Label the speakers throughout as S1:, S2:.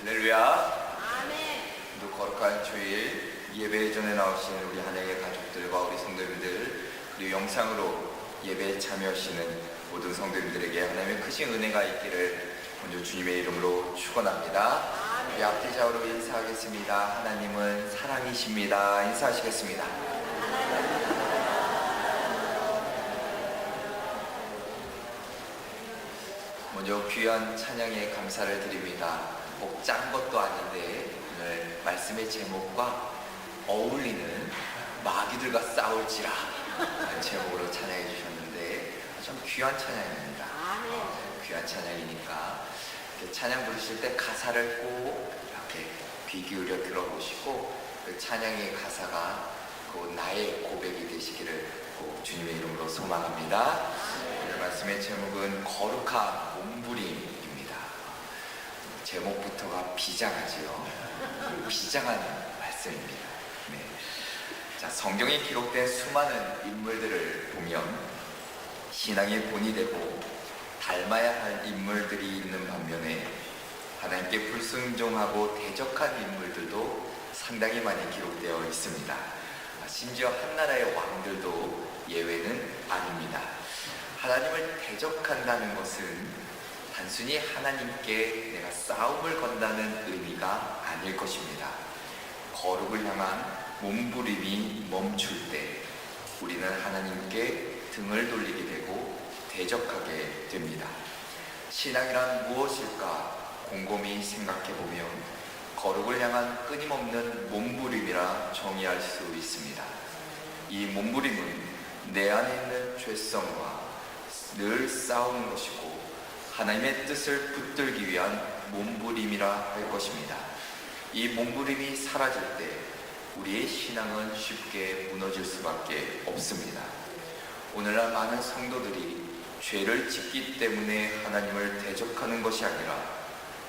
S1: 할렐루야.
S2: 아멘.
S1: 오늘 거룩한 주일 예배 전에 나오신 우리 한양의 가족들과 우리 성도님들, 그리고 영상으로 예배에 참여하시는 모든 성도님들에게 하나님의 크신 은혜가 있기를 먼저 주님의 이름으로 축원합니다. 우리 앞뒤좌우로 인사하겠습니다. 하나님은 사랑이십니다. 인사하시겠습니다. 먼저 귀한 찬양에 감사를 드립니다. 꼭 짠 것도 아닌데 오늘 말씀의 제목과 어울리는 마귀들과 싸울지라 라는 제목으로 찬양해 주셨는데 참 귀한 찬양입니다. 귀한 찬양이니까 찬양 부르실 때 가사를 꼭 이렇게 귀 기울여 들어보시고 그 찬양의 가사가 그 나의 고백이 되시기를 꼭 주님의 이름으로 소망합니다. 오늘 말씀의 제목은 거룩한 몸부림입니다. 제목부터가 비장하지요. 비장한 말씀입니다. 네. 자, 성경에 기록된 수많은 인물들을 보면 신앙의 본이 되고 닮아야 할 인물들이 있는 반면에 하나님께 불순종하고 대적한 인물들도 상당히 많이 기록되어 있습니다. 심지어 한나라의 왕들도 예외는 아닙니다. 하나님을 대적한다는 것은 단순히 하나님께 내가 싸움을 건다는 의미가 아닐 것입니다. 거룩을 향한 몸부림이 멈출 때 우리는 하나님께 등을 돌리게 되고 대적하게 됩니다. 신앙이란 무엇일까 곰곰이 생각해보면 거룩을 향한 끊임없는 몸부림이라 정의할 수 있습니다. 이 몸부림은 내 안에 있는 죄성과 늘 싸우는 것이고 하나님의 뜻을 붙들기 위한 몸부림이라 할 것입니다. 이 몸부림이 사라질 때 우리의 신앙은 쉽게 무너질 수밖에 없습니다. 오늘날 많은 성도들이 죄를 짓기 때문에 하나님을 대적하는 것이 아니라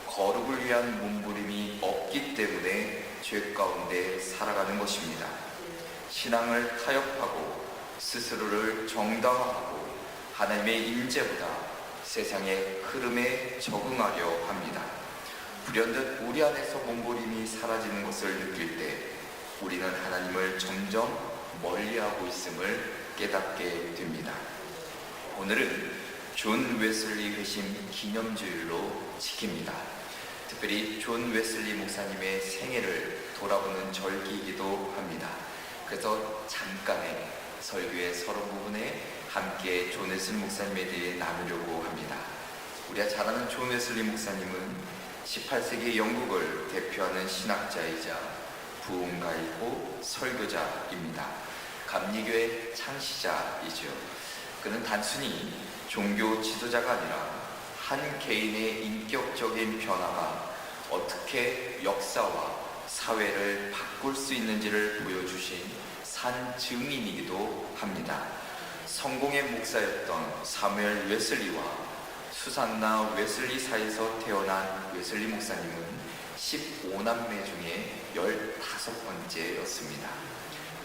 S1: 거룩을 위한 몸부림이 없기 때문에 죄 가운데 살아가는 것입니다. 신앙을 타협하고 스스로를 정당화하고 하나님의 임재보다 세상의 흐름에 적응하려 합니다. 불현듯 우리 안에서 몸부림이 사라지는 것을 느낄 때 우리는 하나님을 점점 멀리하고 있음을 깨닫게 됩니다. 오늘은 존 웨슬리 회심 기념주일로 지킵니다. 특별히 존 웨슬리 목사님의 생애를 돌아보는 절기이기도 합니다. 그래서 잠깐의 설교의 서론 부분에 함께 존 웨슬리 목사님에 대해 나누려고 합니다. 우리가 잘 아는 존 웨슬리 목사님은 18세기 영국을 대표하는 신학자이자 부흥가이고 설교자입니다. 감리교의 창시자이죠. 그는 단순히 종교 지도자가 아니라 한 개인의 인격적인 변화가 어떻게 역사와 사회를 바꿀 수 있는지를 보여주신 산 증인이기도 합니다. 성공의 목사였던 사무엘 웨슬리와 수산나 웨슬리 사이에서 태어난 웨슬리 목사님은 15남매 중에 15번째였습니다.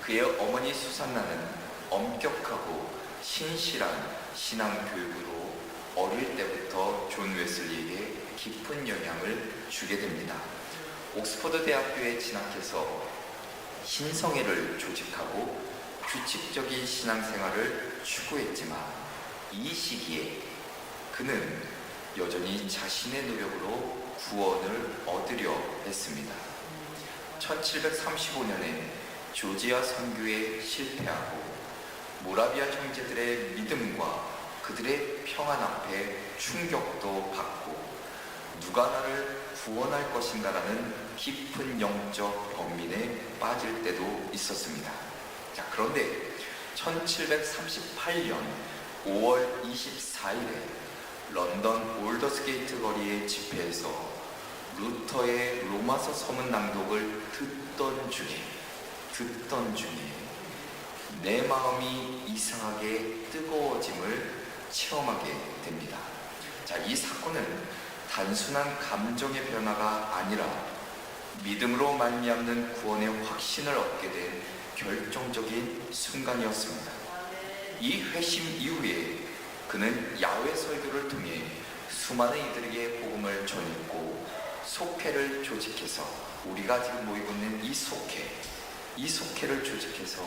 S1: 그의 어머니 수산나는 엄격하고 신실한 신앙 교육으로 어릴 때부터 존 웨슬리에게 깊은 영향을 주게 됩니다. 옥스퍼드 대학교에 진학해서 신성회를 조직하고 규칙적인 신앙생활을 추구했지만 이 시기에 그는 여전히 자신의 노력으로 구원을 얻으려 했습니다. 1735년에 조지아 선교에 실패하고 모라비아 형제들의 믿음과 그들의 평안 앞에 충격도 받고 누가 나를 구원할 것인가라는 깊은 영적 번민에 빠질 때도 있었습니다. 자, 그런데 1738년 5월 24일에 런던 올더스게이트 거리의 집회에서 루터의 로마서 서문 낭독을 듣던 중에 내 마음이 이상하게 뜨거워짐을 체험하게 됩니다. 자, 이 사건은 단순한 감정의 변화가 아니라 믿음으로 말미암는 구원의 확신을 얻게 된 결정적인 순간이었습니다. 이 회심 이후에 그는 야외 설교를 통해 수많은 이들에게 복음을 전했고 속회를 조직해서 우리가 지금 모이고 있는 이 속회를 조직해서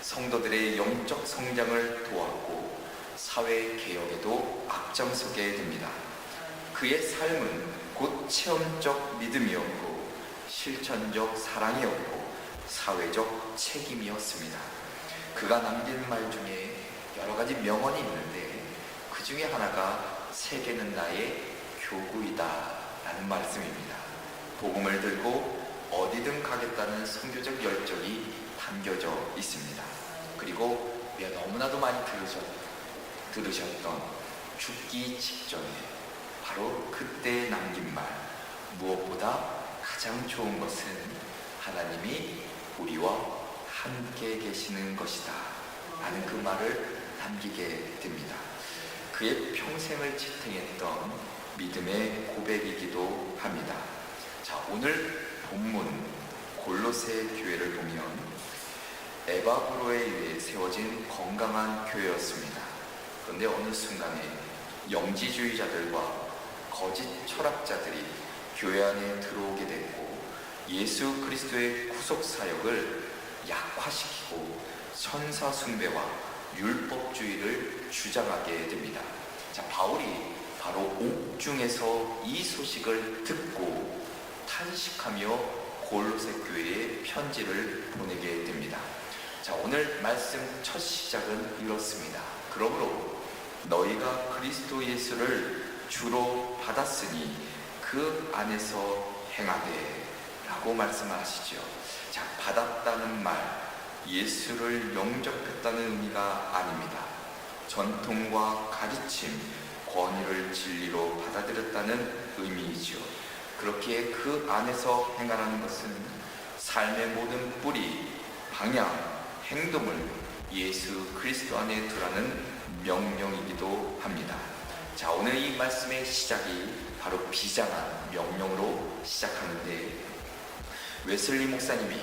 S1: 성도들의 영적 성장을 도왔고 사회 개혁에도 앞장서게 됩니다. 그의 삶은 곧 체험적 믿음이었고 실천적 사랑이었고 사회적 책임이었습니다. 그가 남긴 말 중에 여러 가지 명언이 있는데 그 중에 하나가 세계는 나의 교구이다 라는 말씀입니다. 복음을 들고 어디든 가겠다는 선교적 열정이 담겨져 있습니다. 그리고 우리가 너무나도 많이 들으셨던 죽기 직전에 바로 그때 남긴 말, 무엇보다 가장 좋은 것은 하나님이 우리와 함께 계시는 것이다 라는 그 말을 남기게 됩니다. 그의 평생을 지탱했던 믿음의 고백이기도 합니다. 자, 오늘 본문 골로새 교회를 보면 에바브로에 의해 세워진 건강한 교회였습니다. 그런데 어느 순간에 영지주의자들과 거짓 철학자들이 교회 안에 들어오게 됐고 예수 그리스도의 구속 사역을 약화시키고 천사 숭배와 율법주의를 주장하게 됩니다. 자, 바울이 바로 옥중에서 이 소식을 듣고 탄식하며 골로새 교회에 편지를 보내게 됩니다. 자, 오늘 말씀 첫 시작은 이렇습니다. 그러므로 너희가 그리스도 예수를 주로 받았으니 그 안에서 행하되 라고 말씀하시죠. 자, 받았다는 말, 예수를 영접했다는 의미가 아닙니다. 전통과 가르침, 권위를 진리로 받아들였다는 의미이죠. 그렇기에 그 안에서 행하라는 것은 삶의 모든 뿌리, 방향, 행동을 예수 그리스도 안에 두라는 명령이기도 합니다. 자, 오늘 이 말씀의 시작이 바로 비장한 명령으로 시작하는데 웨슬리 목사님이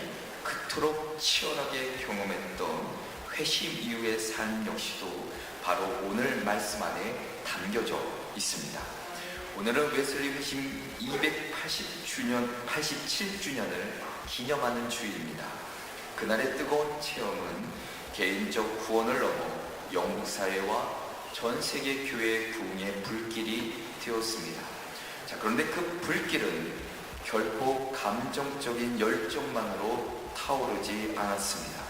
S1: 그토록 치열하게 경험했던 회심 이후의 삶 역시도 바로 오늘 말씀 안에 담겨져 있습니다. 오늘은 웨슬리 회심 287주년을 기념하는 주일입니다. 그날의 뜨거운 체험은 개인적 구원을 넘어 영국 사회와 전 세계 교회의 부흥의 불길이 되었습니다. 자, 그런데 그 불길은 결코 감정적인 열정만으로 타오르지 않았습니다.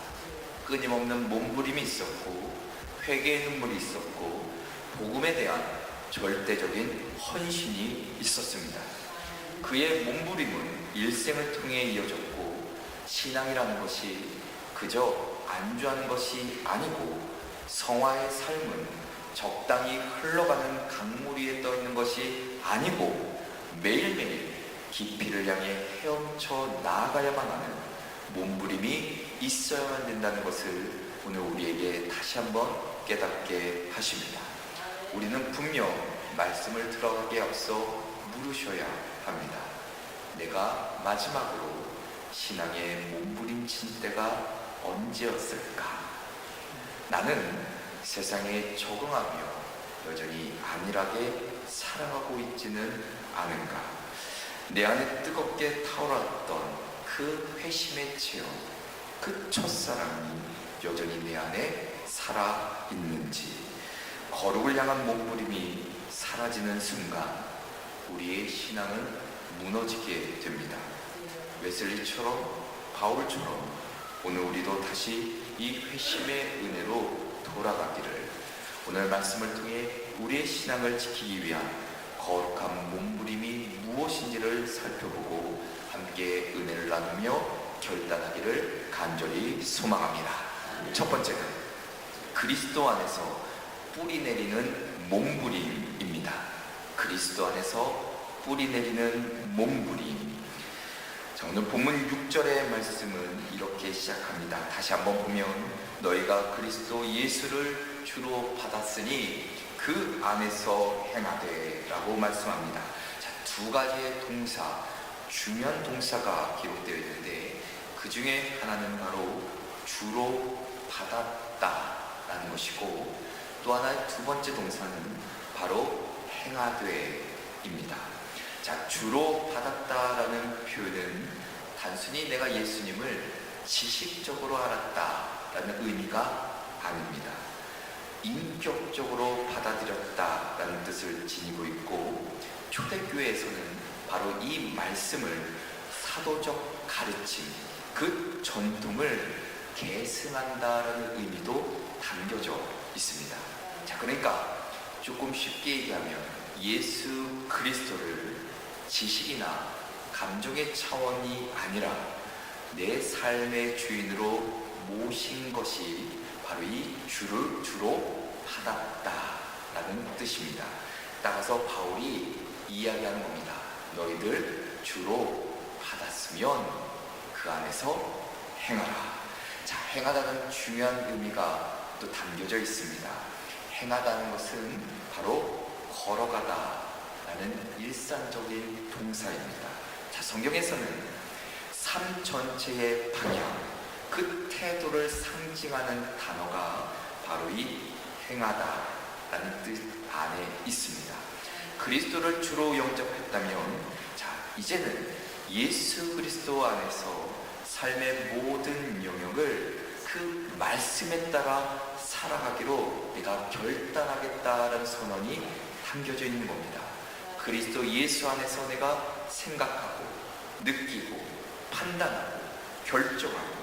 S1: 끊임없는 몸부림이 있었고 회개의 눈물이 있었고 복음에 대한 절대적인 헌신이 있었습니다. 그의 몸부림은 일생을 통해 이어졌고 신앙이라는 것이 그저 안주하는 것이 아니고 성화의 삶은 적당히 흘러가는 강물 위에 떠있는 것이 아니고 매일매일 깊이를 향해 헤엄쳐 나아가야만 하는 몸부림이 있어야만 된다는 것을 오늘 우리에게 다시 한번 깨닫게 하십니다. 우리는 분명 말씀을 들어가기에 앞서 물으셔야 합니다. 내가 마지막으로 신앙의 몸부림친 때가 언제였을까? 나는 세상에 적응하며 여전히 안일하게 살아가고 있지는 않은가? 내 안에 뜨겁게 타올랐던 그 회심의 체험, 그 첫사랑이 여전히 내 안에 살아있는지, 거룩을 향한 몸부림이 사라지는 순간 우리의 신앙은 무너지게 됩니다. 웨슬리처럼, 바울처럼 오늘 우리도 다시 이 회심의 은혜로 돌아가기를, 오늘 말씀을 통해 우리의 신앙을 지키기 위한 거룩한 몸부림이 무엇인지를 살펴보고 함께 은혜를 나누며 결단하기를 간절히 소망합니다. 첫 번째는 그리스도 안에서 뿌리 내리는 몸부림입니다. 그리스도 안에서 뿌리 내리는 몸부림. 자, 오늘 본문 6절의 말씀은 이렇게 시작합니다. 다시 한번 보면 너희가 그리스도 예수를 주로 받았으니 그 안에서 행하되 라고 말씀합니다. 자, 두 가지의 동사, 중요한 동사가 기록되어 있는데 그 중에 하나는 바로 주로 받았다 라는 것이고 또 하나의 두 번째 동사는 바로 행하되입니다. 자, 주로 받았다라는 표현은 단순히 내가 예수님을 지식적으로 알았다라는 의미가 아닙니다. 인격적으로 받아들였다라는 뜻을 지니고 있고, 초대교회에서는 바로 이 말씀을 사도적 가르침, 그 전통을 계승한다라는 의미도 담겨져 있습니다. 자, 그러니까 조금 쉽게 얘기하면 예수 그리스도를 지식이나 감정의 차원이 아니라 내 삶의 주인으로 모신 것이 바로 이 주를 주로 받았다라는 뜻입니다. 따라서 바울이 이야기하는 겁니다. 너희들 주로 받았으면 그 안에서 행하라. 자, 행하다는 중요한 의미가 또 담겨져 있습니다. 행하다는 것은 바로 걸어가다라는 일상적인 동사입니다. 자, 성경에서는 삶 전체의 방향, 그 태도를 상징하는 단어가 바로 이 행하다라는 뜻 안에 있습니다. 그리스도를 주로 영접했다면, 자, 이제는 예수 그리스도 안에서 삶의 모든 영역을 그 말씀에 따라 살아가기로 내가 결단하겠다라는 선언이 담겨져 있는 겁니다. 그리스도 예수 안에서 내가 생각하고 느끼고 판단하고 결정하고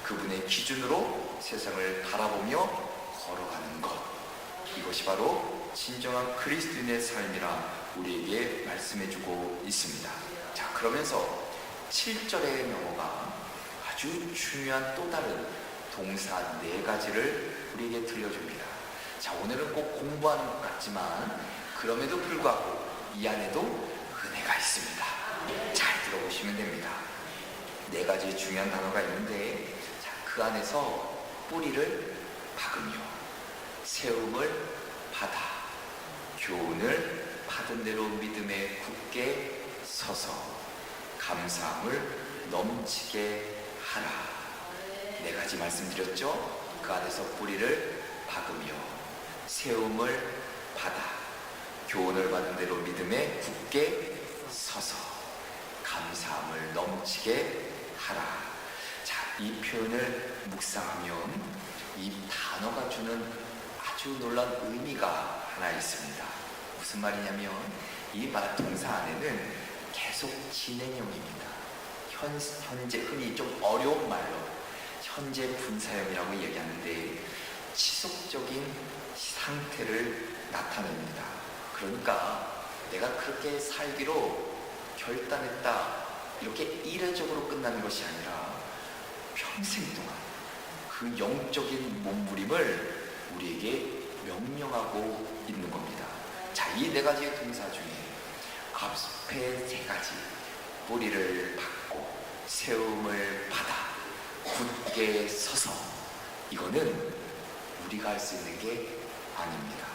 S1: 그분의 기준으로 세상을 바라보며 걸어가는 것, 이것이 바로 진정한 그리스도인의 삶이라 우리에게 말씀해주고 있습니다. 자, 그러면서 7절의 명어가 아주 중요한 또 다른 동사 4가지를 우리에게 들려줍니다. 자, 오늘은 꼭 공부하는 것 같지만 그럼에도 불구하고 이 안에도 은혜가 있습니다. 잘 들어보시면 됩니다. 4가지 중요한 단어가 있는데, 자, 그 안에서 뿌리를 박으며, 세움을 받아, 교훈을 받은 대로 믿음에 굳게 서서, 감사함을 넘치게 하라. 4가지 말씀드렸죠? 그 안에서 뿌리를 박으며, 세움을 받아, 교훈을 받은 대로 믿음에 굳게 서서, 감사함을 넘치게 하라. 자, 이 표현을 묵상하면 이 단어가 주는 아주 놀라운 의미가 하나 있습니다. 무슨 말이냐면 이 동사 안에는 계속 진행형입니다. 현재 흔히 좀 어려운 말로 현재 분사형이라고 얘기하는데 지속적인 상태를 나타냅니다. 그러니까 내가 그렇게 살기로 결단했다, 이렇게 이례적으로 끝나는 것이 아니라 평생 동안 그 영적인 몸부림을 우리에게 명령하고 있는 겁니다. 자, 이 4가지의 동사 중에 앞에 3가지, 뿌리를 박고 세움을 받아 굳게 서서, 이거는 우리가 할 수 있는 게 아닙니다.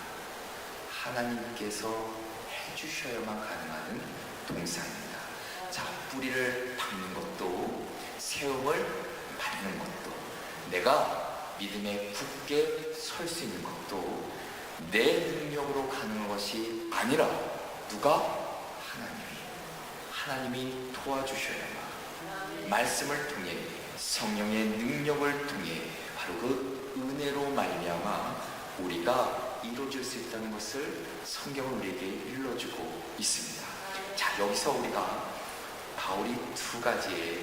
S1: 하나님께서 해주셔야만 가능한 동사입니다. 자, 뿌리를 박는 것도 세움을 받는 것도, 내가 믿음에 굳게 설 수 있는 것도 내 능력으로 가능한 것이 아니라 누가? 하나님이 도와주셔야만, 말씀을 통해 성령의 능력을 통해 바로 그 은혜로 말미암아 우리가 이루어질 수 있다는 것을 성경은 우리에게 일러주고 있습니다. 자, 여기서 우리가 바울이 2가지의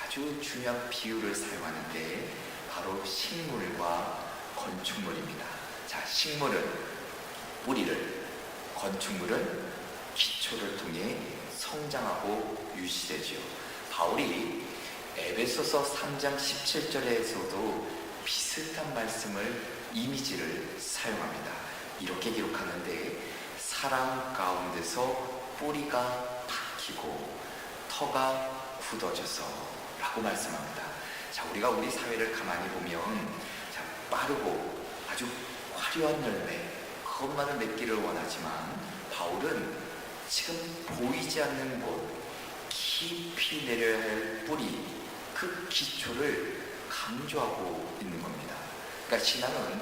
S1: 아주 중요한 비유를 사용하는데 바로 식물과 건축물입니다. 자, 식물은 뿌리를, 건축물은 기초를 통해 성장하고 유지되지요. 바울이 에베소서 3장 17절에서도 비슷한 말씀을, 이미지를 사용합니다. 이렇게 기록하는데, 사랑 가운데서 뿌리가 박히고 터가 굳어져서 라고 말씀합니다. 자, 우리가 우리 사회를 가만히 보면 자, 빠르고 아주 화려한 열매, 그것만을 맺기를 원하지만 바울은 지금 보이지 않는 곳, 깊이 내려야 할 뿌리, 그 기초를 강조하고 있는 겁니다. 그러니까 신앙은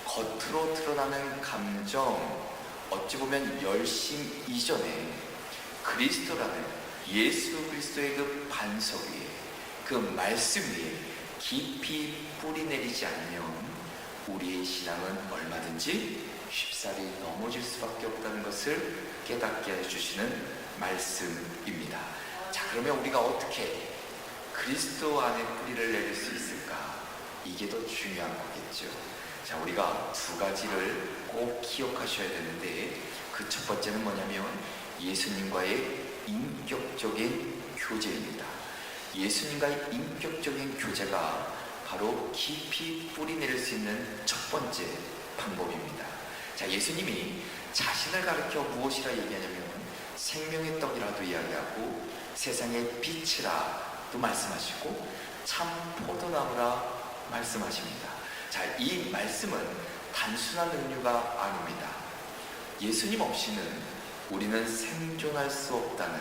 S1: 겉으로 드러나는 감정, 어찌 보면 열심 이전에 그리스도라는 예수 그리스도의 그 반석 위에, 그 말씀 위에 깊이 뿌리 내리지 않으면 우리의 신앙은 얼마든지 쉽사리 넘어질 수밖에 없다는 것을 깨닫게 해주시는 말씀입니다. 자, 그러면 우리가 어떻게 그리스도 안에 뿌리를 내릴 수 있을까? 이게 더 중요한 거겠죠. 자, 우리가 두 가지를 꼭 기억하셔야 되는데, 그 첫 번째는 뭐냐면 예수님과의 인격적인 교제입니다. 예수님과의 인격적인 교제가 바로 깊이 뿌리 내릴 수 있는 첫 번째 방법입니다. 자, 예수님이 자신을 가리켜 무엇이라 얘기하냐면 생명의 떡이라도 이야기하고 세상의 빛이라도 말씀하시고 참 포도나무라 말씀하십니다. 자, 이 말씀은 단순한 은유가 아닙니다. 예수님 없이는 우리는 생존할 수 없다는,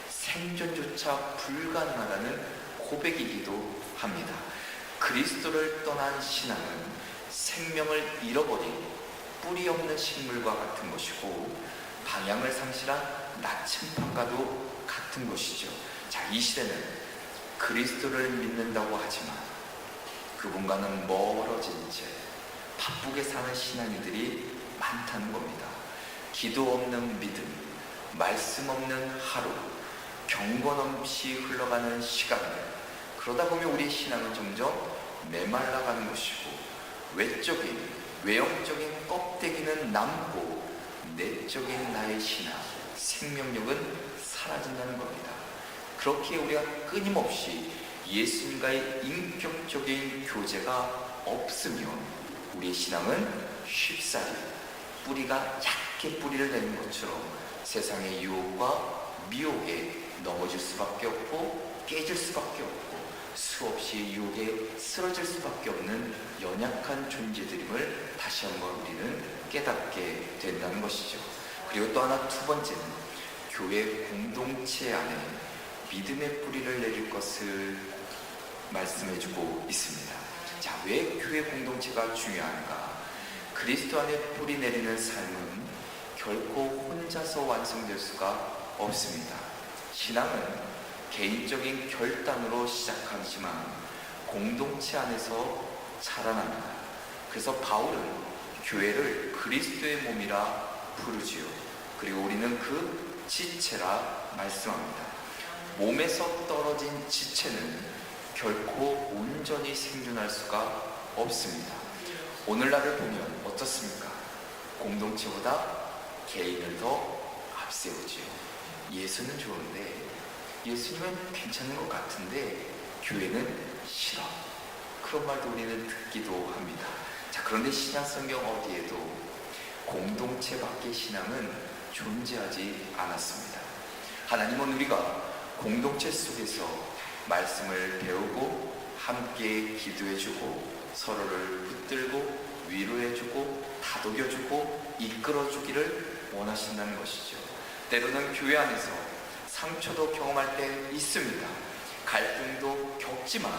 S1: 생존조차 불가능하다는 고백이기도 합니다. 그리스도를 떠난 신앙은 생명을 잃어버린 뿌리 없는 식물과 같은 것이고 방향을 상실한 나침반과도 같은 것이죠. 자, 이 시대는 그리스도를 믿는다고 하지만 그분과는 멀어진 채 바쁘게 사는 신앙인들이 많다는 겁니다. 기도 없는 믿음, 말씀 없는 하루, 경건 없이 흘러가는 시간들, 그러다 보면 우리의 신앙은 점점 메말라가는 것이고 외형적인 껍데기는 남고 내적인 나의 신앙, 생명력은 사라진다는 겁니다. 그렇게 우리가 끊임없이 예수님과의 인격적인 교제가 없으면 우리의 신앙은 쉽사리 뿌리가 얕게 뿌리를 내는 것처럼 세상의 유혹과 미혹에 넘어질 수밖에 없고 깨질 수밖에 없고 수없이 유혹에 쓰러질 수밖에 없는 연약한 존재들임을 다시 한번 우리는 깨닫게 된다는 것이죠. 그리고 또 하나, 두 번째는 교회 공동체 안에 믿음의 뿌리를 내릴 것을 말씀해주고 있습니다. 자, 왜 교회 공동체가 중요한가? 그리스도 안에 뿌리 내리는 삶은 결코 혼자서 완성될 수가 없습니다. 신앙은 개인적인 결단으로 시작하지만 공동체 안에서 자라납니다. 그래서 바울은 교회를 그리스도의 몸이라 부르지요. 그리고 우리는 그 지체라 말씀합니다. 몸에서 떨어진 지체는 결코 온전히 생존할 수가 없습니다. 오늘날을 보면 어떻습니까? 공동체보다 개인을 더 앞세우지요. 예수는 좋은데, 예수님은 괜찮은 것 같은데 교회는 싫어. 그런 말도 우리는 듣기도 합니다. 자, 그런데 신약성경 어디에도 공동체 밖의 신앙은 존재하지 않았습니다. 하나님은 우리가 공동체 속에서 말씀을 배우고 함께 기도해주고 서로를 붙들고 위로해주고 다독여주고 이끌어주기를 원하신다는 것이죠. 때로는 교회 안에서 상처도 경험할 때 있습니다. 갈등도 겪지만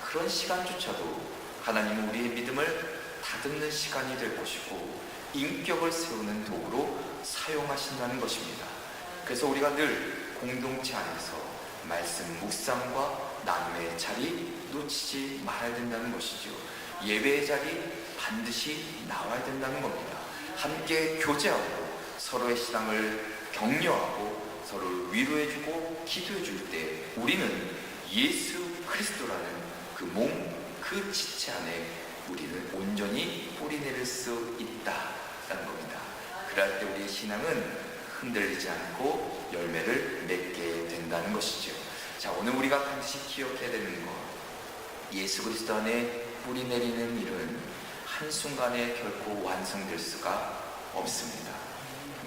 S1: 그런 시간조차도 하나님은 우리의 믿음을 다듬는 시간이 될 것이고 인격을 세우는 도구로 사용하신다는 것입니다. 그래서 우리가 늘 공동체 안에서 말씀 묵상과 나눔의 자리 놓치지 말아야 된다는 것이죠. 예배의 자리 반드시 나와야 된다는 겁니다. 함께 교제하고 서로의 신앙을 격려하고 서로를 위로해주고 기도해줄 때 우리는 예수 그리스도라는 그 몸, 그 지체 안에 우리는 온전히 뿌리 내릴 수 있다라는 겁니다. 그럴 때 우리의 신앙은 흔들리지 않고 열매를 맺게 된다는 것이죠. 자, 오늘 우리가 반드시 기억해야 되는 것, 예수 그리스도 안에 뿌리 내리는 일은 한순간에 결코 완성될 수가 없습니다.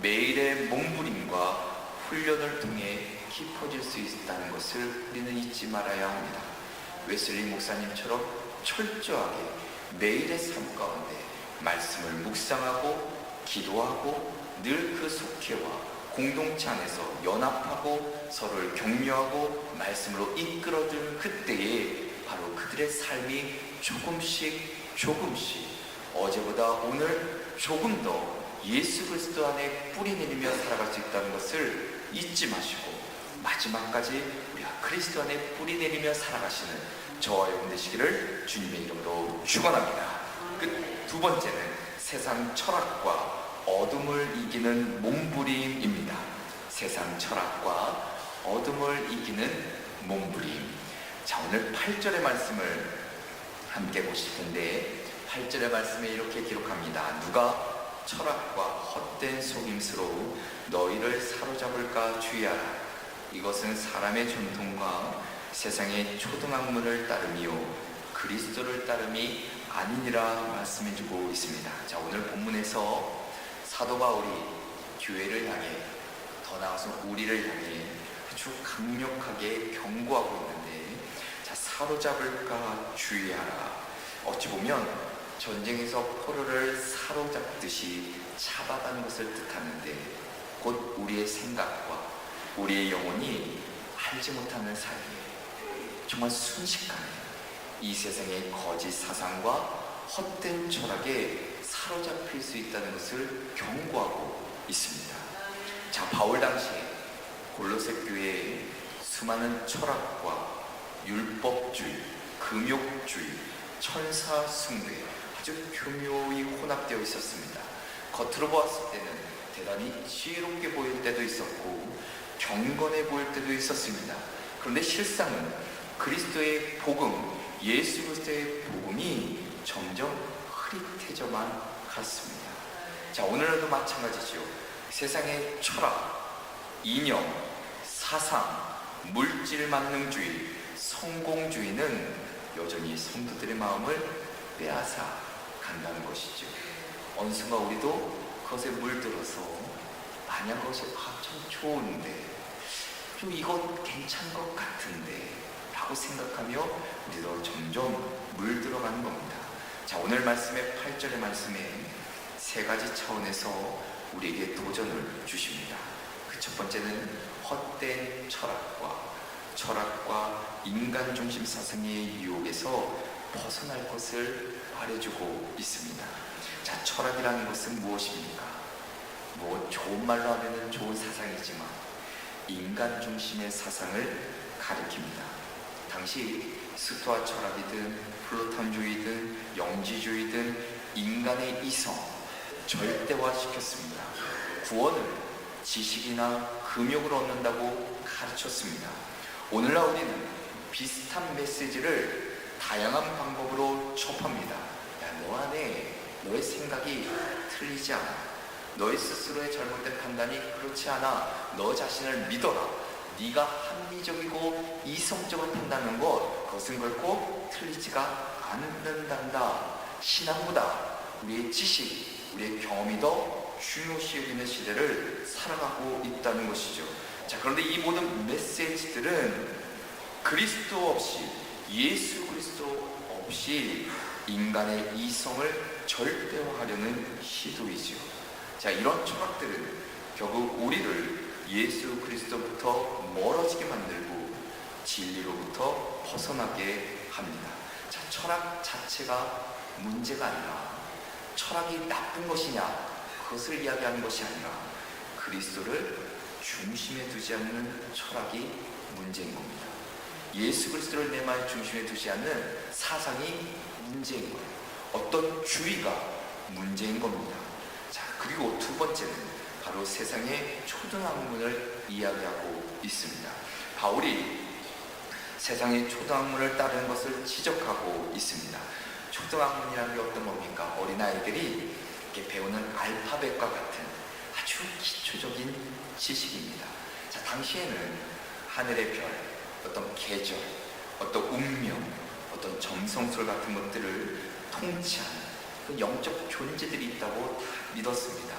S1: 매일의 몸부림과 훈련을 통해 깊어질 수 있다는 것을 우리는 잊지 말아야 합니다. 웨슬리 목사님처럼 철저하게 매일의 삶 가운데 말씀을 묵상하고 기도하고 늘 그 속회와 공동체 안에서 연합하고 서로를 격려하고 말씀으로 이끌어주는 그때에 바로 그들의 삶이 조금씩 어제보다 오늘 조금 더 예수 그리스도 안에 뿌리 내리며 살아갈 수 있다는 것을 잊지 마시고 마지막까지 우리가 그리스도 안에 뿌리 내리며 살아가시는 저와 여러분 되시기를 주님의 이름으로 축원합니다. 두 번째는 세상 철학과 어둠을 이기는 몸부림입니다. 세상 철학과 어둠을 이기는 몸부림. 자, 오늘 8절의 말씀을 함께 보실 텐데 8절의 말씀에 이렇게 기록합니다. 누가 철학과 헛된 속임수로 너희를 사로잡을까 주의하라. 이것은 사람의 전통과 세상의 초등학문을 따름이요 그리스도를 따름이 아니니라 말씀해주고 있습니다. 자, 오늘 본문에서 사도 바울이 교회를 향해, 더 나아가서 우리를 향해 아주 강력하게 경고하고 있는데, 자, 사로잡을까 주의하라. 어찌 보면 전쟁에서 포로를 사로잡듯이 잡아가는 것을 뜻하는데, 곧 우리의 생각과 우리의 영혼이 알지 못하는 사이에 정말 순식간에 이 세상의 거짓 사상과 헛된 철학에 사로잡힐 수 있다는 것을 경고하고 있습니다. 자, 바울 당시에 골로새 교회에 수많은 철학과 율법주의, 금욕주의, 천사 숭배 아주 교묘히 혼합되어 있었습니다. 겉으로 보았을 때는 대단히 지혜롭게 보일 때도 있었고 경건해 보일 때도 있었습니다. 그런데 실상은 그리스도의 복음, 예수 그리스도의 복음이 점점 흐릿해져만 갔습니다. 자, 오늘날도 마찬가지죠. 세상의 철학, 이념, 사상, 물질 만능주의, 성공주의는 여전히 성도들의 마음을 빼앗아 간다는 것이죠. 어느 순간 우리도 그것에 물들어서 만약 그것이 참 좋은데, 좀 이건 괜찮은 것 같은데 라고 생각하며 우리도 점점 물들어가는 겁니다. 자, 오늘 말씀의 8절의 말씀에 세 가지 차원에서 우리에게 도전을 주십니다. 그 첫 번째는 헛된 철학과 인간 중심 사상의 유혹에서 벗어날 것을 말해주고 있습니다. 자, 철학이라는 것은 무엇입니까? 뭐 좋은 말로 하면 좋은 사상이지만 인간 중심의 사상을 가리킵니다. 당시 스토아 철학이든 플라톤주의든 영지주의든 인간의 이성 절대화시켰습니다. 구원을 지식이나 금욕을 얻는다고 가르쳤습니다. 오늘날 우리는 비슷한 메시지를 다양한 방법으로 접합니다. 야, 너 안에 너의 생각이 틀리지 않아. 너의 스스로의 잘못된 판단이 그렇지 않아. 너 자신을 믿어라. 네가 합리적이고 이성적으로 판단하는 것, 그것은 결코 틀리지가 않는단다. 신앙보다 우리의 지식, 우리의 경험이 더 중요시 여기는 시대를 살아가고 있다는 것이죠. 자, 그런데 이 모든 메시지들은 그리스도 없이, 예수 그리스도 없이 인간의 이성을 절대화하려는 시도이죠. 자, 이런 철학들은 결국 우리를 예수 그리스도부터 멀어지게 만들고 진리로부터 벗어나게 합니다. 자, 철학 자체가 문제가 아니라, 철학이 나쁜 것이냐 그것을 이야기하는 것이 아니라 그리스도를 중심에 두지 않는 철학이 문제인 겁니다. 예수 그리스도를 내 마음 중심에 두지 않는 사상이 문제인 거예요. 어떤 주의가 문제인 겁니다. 자, 그리고 두 번째는 바로 세상의 초등학문을 이야기하고 있습니다. 바울이 세상의 초등학문을 따르는 것을 지적하고 있습니다. 초등학문이라는 게 어떤 겁니까? 어린아이들이 이렇게 배우는 알파벳과 같은 아주 기초적인 지식입니다. 자, 당시에는 하늘의 별, 어떤 계절, 어떤 운명, 어떤 점성술 같은 것들을 통치하는 그 영적 존재들이 있다고 다 믿었습니다.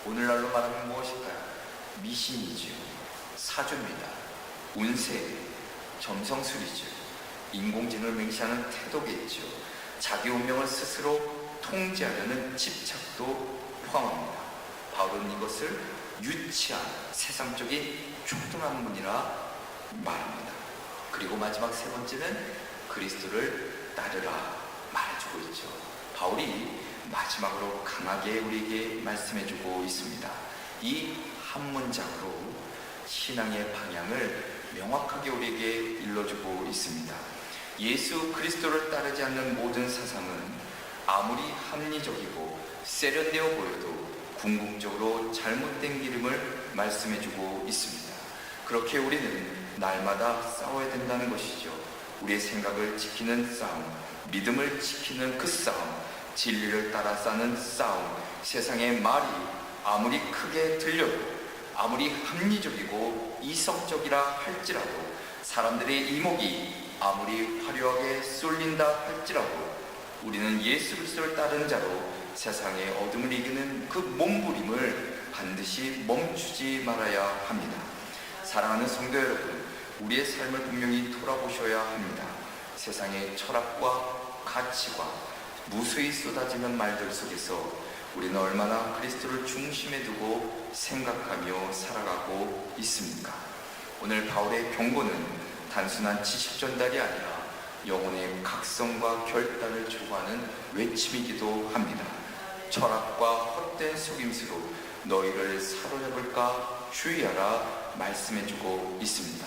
S1: 오늘날로 말하면 무엇일까요? 미신이죠. 사주입니다. 운세, 점성술이죠. 인공지능을 맹시하는 태도겠죠. 자기 운명을 스스로 통제하려는 집착도 포함합니다. 바울은 이것을 유치한 세상적인 초등학문이라 말합니다. 그리고 마지막 세 번째는 그리스도를 따르라 말해주고 있죠. 바울이 마지막으로 강하게 우리에게 말씀해주고 있습니다. 이 한 문장으로 신앙의 방향을 명확하게 우리에게 일러주고 있습니다. 예수 그리스도를 따르지 않는 모든 사상은 아무리 합리적이고 세련되어 보여도 궁극적으로 잘못된 길임을 말씀해주고 있습니다. 그렇게 우리는 날마다 싸워야 된다는 것이죠. 우리의 생각을 지키는 싸움, 믿음을 지키는 그 싸움, 진리를 따라 싸는 싸움, 세상의 말이 아무리 크게 들려도 아무리 합리적이고 이성적이라 할지라도 사람들의 이목이 아무리 화려하게 쏠린다 할지라도 우리는 예수 그리스도를 따르는 자로 세상의 어둠을 이기는 그 몸부림을 반드시 멈추지 말아야 합니다. 사랑하는 성도 여러분, 우리의 삶을 분명히 돌아보셔야 합니다. 세상의 철학과 가치관, 무수히 쏟아지는 말들 속에서 우리는 얼마나 그리스도를 중심에 두고 생각하며 살아가고 있습니까? 오늘 바울의 경고는 단순한 지식 전달이 아니라 영혼의 각성과 결단을 촉구하는 외침이기도 합니다. 철학과 헛된 속임수로 너희를 사로잡을까 주의하라 말씀해주고 있습니다.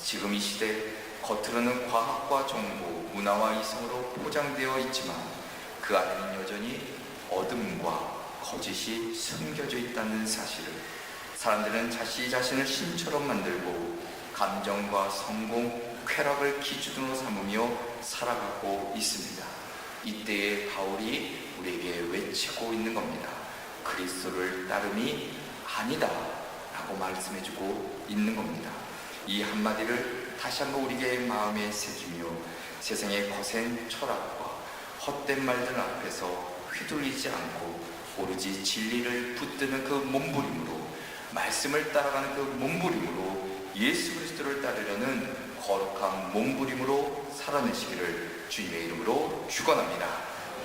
S1: 지금 이 시대 겉으로는 과학과 정보, 문화와 이성으로 포장되어 있지만 그 안에는 여전히 어둠과 거짓이 숨겨져 있다는 사실을 사람들은 자신을 신처럼 만들고 감정과 성공, 쾌락을 기준으로 삼으며 살아가고 있습니다. 이때에 바울이 우리에게 외치고 있는 겁니다. 그리스도를 따름이 아니다 라고 말씀해주고 있는 겁니다. 이 한마디를 다시 한번 우리의 마음에 새기며 세상의 거센 철학과 헛된 말들 앞에서 휘둘리지 않고 오로지 진리를 붙드는 그 몸부림으로 말씀을 따라가는 그 몸부림으로 예수 그리스도를 따르려는 거룩한 몸부림으로 살아내시기를 주님의 이름으로 축원합니다.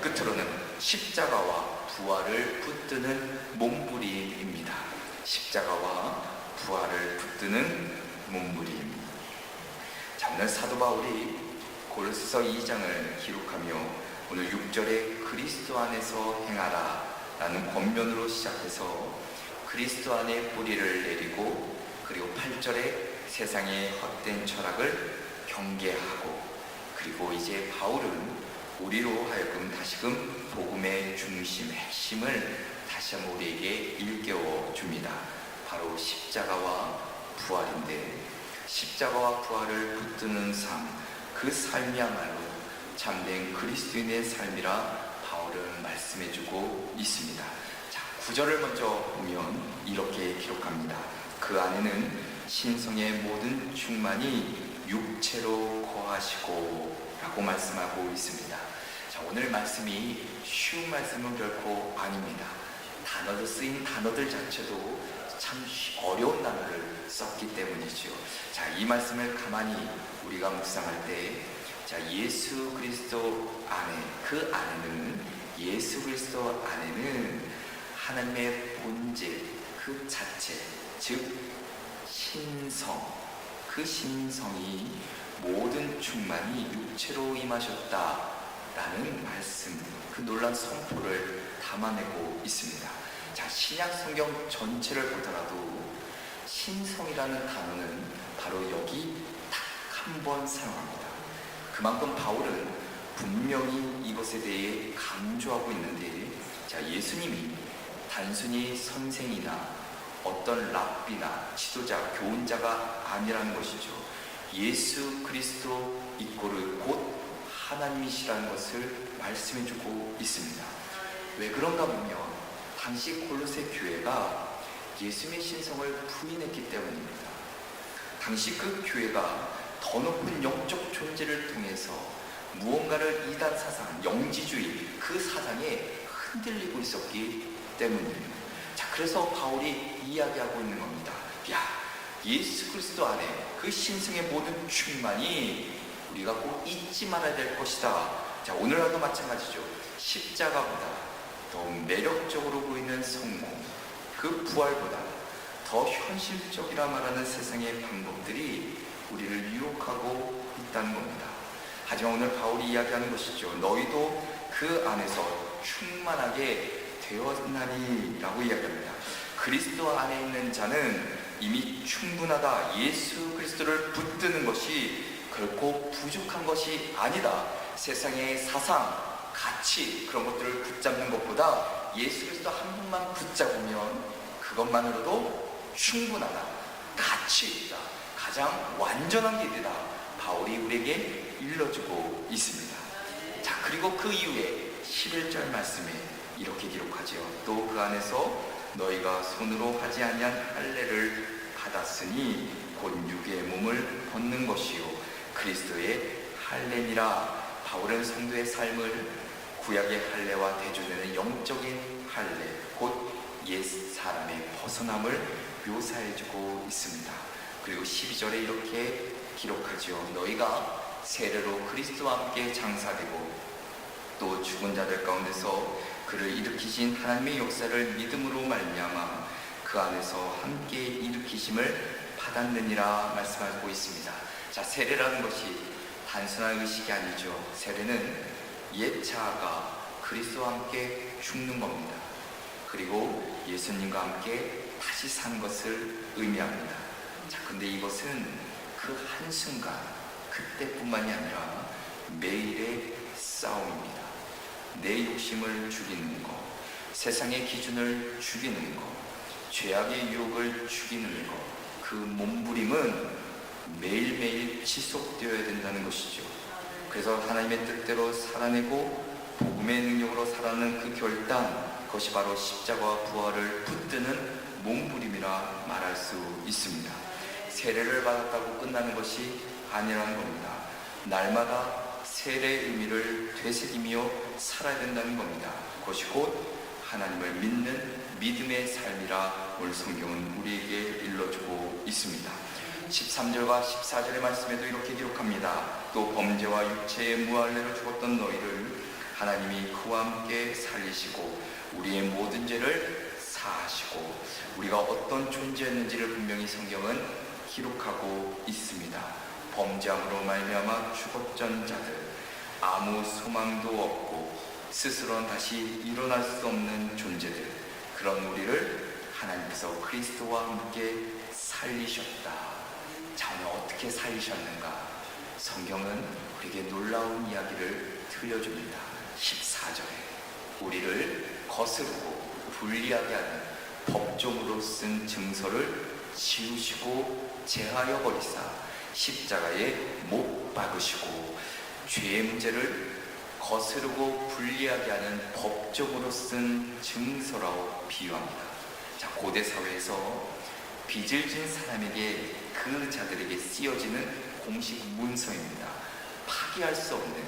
S1: 끝으로는 십자가와 부활을 붙드는 몸부림입니다. 십자가와 부활을 붙드는 몸부림. 자, 오늘 사도 바울이 고린도서 2장을 기록하며 오늘 6절에 그리스도 안에서 행하라 라는 권면으로 시작해서 그리스도 안에 뿌리를 내리고 그리고 8절에 세상의 헛된 철학을 경계하고 그리고 이제 바울은 우리로 하여금 다시금 복음의 중심, 핵심을 다시 한번 우리에게 일깨워 줍니다. 바로 십자가와 부활인데 십자가와 부활을 붙드는 삶, 그 삶이야말로 참된 그리스도인의 삶이라 바울은 말씀해주고 있습니다. 자, 9절을 먼저 보면 이렇게 기록합니다. 그 안에는 신성의 모든 충만이 육체로 거하시고 라고 말씀하고 있습니다. 자, 오늘 말씀이 쉬운 말씀은 결코 아닙니다. 단어들 쓰인 단어들 자체도 참 어려운 단어를 썼기 때문이죠. 자, 이 말씀을 가만히 우리가 묵상할 때 자, 예수 그리스도 안에, 그 안에는 예수 그리스도 안에는 하나님의 본질, 그 자체, 즉 신성, 그 신성이 모든 충만이 육체로 임하셨다라는 말씀, 그 놀라운 선포를 담아내고 있습니다. 자, 신약 성경 전체를 보더라도 신성이라는 단어는 바로 여기 딱 한 번 사용합니다. 그만큼 바울은 분명히 이것에 대해 강조하고 있는데, 자, 예수님이 단순히 선생이나 어떤 랍비나 지도자, 교훈자가 아니라는 것이죠. 예수 그리스도 이꼬르 곧 하나님이시라는 것을 말씀해주고 있습니다. 왜 그런가 보면 당시 골로새 교회가 예수님의 신성을 부인했기 때문입니다. 당시 그 교회가 더 높은 영적 존재를 통해서 무언가를 이단 사상, 영지주의 그 사상에 흔들리고 있었기 때문이에요. 자, 그래서 바울이 이야기하고 있는 겁니다. 야, 예수 그리스도 안에 그 신성의 모든 충만이 우리가 꼭 잊지 말아야 될 것이다. 자, 오늘날도 마찬가지죠. 십자가보다 더 매력적으로 보이는 성공, 그 부활보다 더 현실적이라 말하는 세상의 방법들이 우리를 유혹하고 있다는 겁니다. 하지만 오늘 바울이 이야기하는 것이죠. 너희도 그 안에서 충만하게 되었나니 라고 이야기합니다. 그리스도 안에 있는 자는 이미 충분하다. 예수 그리스도를 붙드는 것이 결코 부족한 것이 아니다. 세상의 사상, 가치 그런 것들을 붙잡는 것보다 예수 그리스도 한 분만 붙잡으면 그것만으로도 충분하다. 가치 있다. 가장 완전한 길이다. 바울이 우리에게 일러주고 있습니다. 자, 그리고 그 이후에 11절 말씀에 이렇게 기록하죠. 또 그 안에서 너희가 손으로 하지 아니한 할례를 받았으니 곧 육의 몸을 벗는 것이요 그리스도의 할례니라. 바울은 성도의 삶을 구약의 할례와 대조되는 영적인 할례, 곧 옛 사람의 벗어남을 묘사해주고 있습니다. 그리고 12절에 이렇게 기록하죠. 너희가 세례로 그리스도와 함께 장사되고 또 죽은 자들 가운데서 그를 일으키신 하나님의 역사를 믿음으로 말미암아 그 안에서 함께 일으키심을 받았느니라 말씀하고 있습니다. 자, 세례라는 것이 단순한 의식이 아니죠. 세례는 옛 자아가 그리스도와 함께 죽는 겁니다. 그리고 예수님과 함께 다시 산 것을 의미합니다. 자, 근데 이것은 그 한순간, 그때뿐만이 아니라 매일의 싸움입니다. 내 욕심을 죽이는 것, 세상의 기준을 죽이는 것, 죄악의 유혹을 죽이는 것, 그 몸부림은 매일매일 지속되어야 된다는 것이죠. 그래서 하나님의 뜻대로 살아내고 복음의 능력으로 살아내는 그 결단, 그것이 바로 십자가와 부활을 붙드는 몸부림이라 말할 수 있습니다. 세례를 받았다고 끝나는 것이 아니라는 겁니다. 날마다 세례의 의미를 되새기며 살아야 된다는 겁니다. 그것이 곧 하나님을 믿는 믿음의 삶이라 오늘 성경은 우리에게 일러주고 있습니다. 13절과 14절의 말씀에도 이렇게 기록합니다. 또 범죄와 육체의 무할례로 죽었던 너희를 하나님이 그와 함께 살리시고 우리의 모든 죄를 사하시고, 우리가 어떤 존재였는지를 분명히 성경은 기록하고 있습니다. 범죄함으로 말미암아 죽었던 자들, 아무 소망도 없고 스스로는 다시 일어날 수 없는 존재들, 그런 우리를 하나님께서 그리스도와 함께 살리셨다. 자, 오늘 어떻게 살리셨는가? 성경은 우리에게 놀라운 이야기를 들려줍니다. 14절에 우리를 거스르고 불리하게 하는 법정으로 쓴 증서를 지우시고 제하여 버리사 십자가에 못 박으시고, 죄의 문제를 거스르고 불리하게 하는 법정으로 쓴 증서라고 비유합니다. 자, 고대 사회에서 빚을 진 사람에게 그 자들에게 쓰여지는 공식 문서입니다. 파기할 수 없는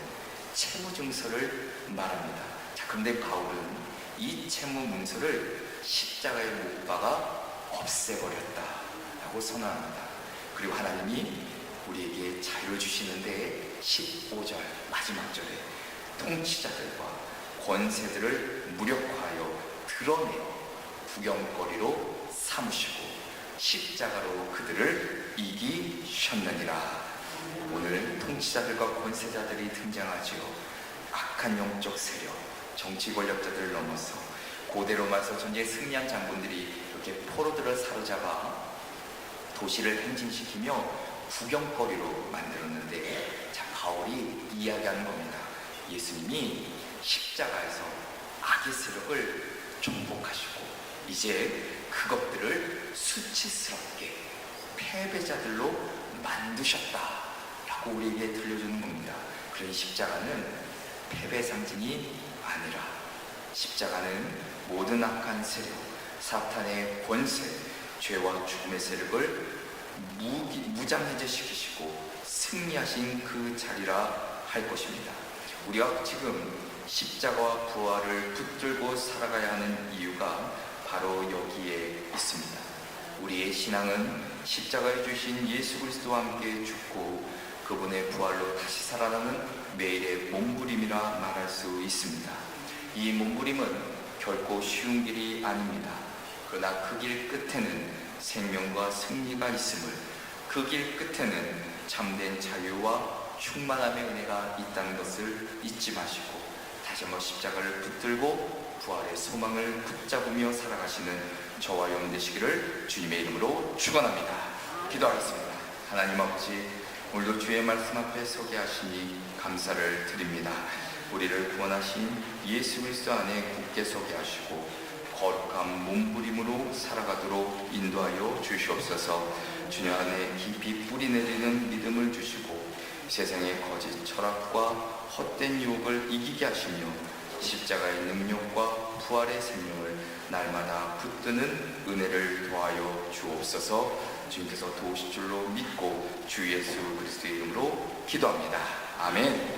S1: 채무 증서를 말합니다. 자, 그런데 바울은 이 채무 문서를 십자가에 못 박아 없애버렸다라고 선언합니다. 그리고 하나님이 우리에게 자유를 주시는데 15절 마지막 절에 통치자들과 권세들을 무력화하여 드러내어 구경거리로 삼으시고 십자가로 그들을 이기셨느니라. 오늘 통치자들과 권세자들이 등장하지요. 악한 영적 세력, 정치 권력자들을 넘어서 고대 로마에서 전쟁에 승리한 장군들이 이렇게 포로들을 사로잡아 도시를 행진시키며 구경거리로 만들었는데, 자, 바울이 이야기하는 겁니다. 예수님이 십자가에서 악의 세력을 정복하시고 이제 그것들을 수치스럽게 패배자들로 만드셨다라고 우리에게 들려주는 겁니다. 그런 십자가는 패배 상징이 아니라 십자가는 모든 악한 세력, 사탄의 권세, 죄와 죽음의 세력을 무장해제시키시고 승리하신 그 자리라 할 것입니다. 우리가 지금 십자가와 부활을 붙들고 살아가야 하는 이유가 바로 여기에 있습니다. 우리의 신앙은 십자가에 주신 예수 그리스도와 함께 죽고 그분의 부활로 다시 살아나는 매일의 몸부림이라 말할 수 있습니다. 이 몸부림은 결코 쉬운 길이 아닙니다. 그러나 그 길 끝에는 생명과 승리가 있음을, 그 길 끝에는 참된 자유와 충만함의 은혜가 있다는 것을 잊지 마시고 다시 한번 십자가를 붙들고 부활의 소망을 붙잡으며 살아가시는 저와 여러분 되시기를 주님의 이름으로 축원합니다. 기도하겠습니다. 하나님 아버지, 오늘도 주의 말씀 앞에 서게 하시니 감사를 드립니다. 우리를 구원하신 예수 그리스도 안에 굳게 서게 하시고 거룩한 몸부림으로 살아가도록 인도하여 주시옵소서. 주님 안에 깊이 뿌리 내리는 믿음을 주시고 세상의 거짓 철학과 헛된 유혹을 이기게 하시며 십자가의 능력과 부활의 생명을 날마다 붙드는 은혜를 더하여 주옵소서. 주님께서 도우실 줄로 믿고 주 예수 그리스도의 이름으로 기도합니다. 아멘.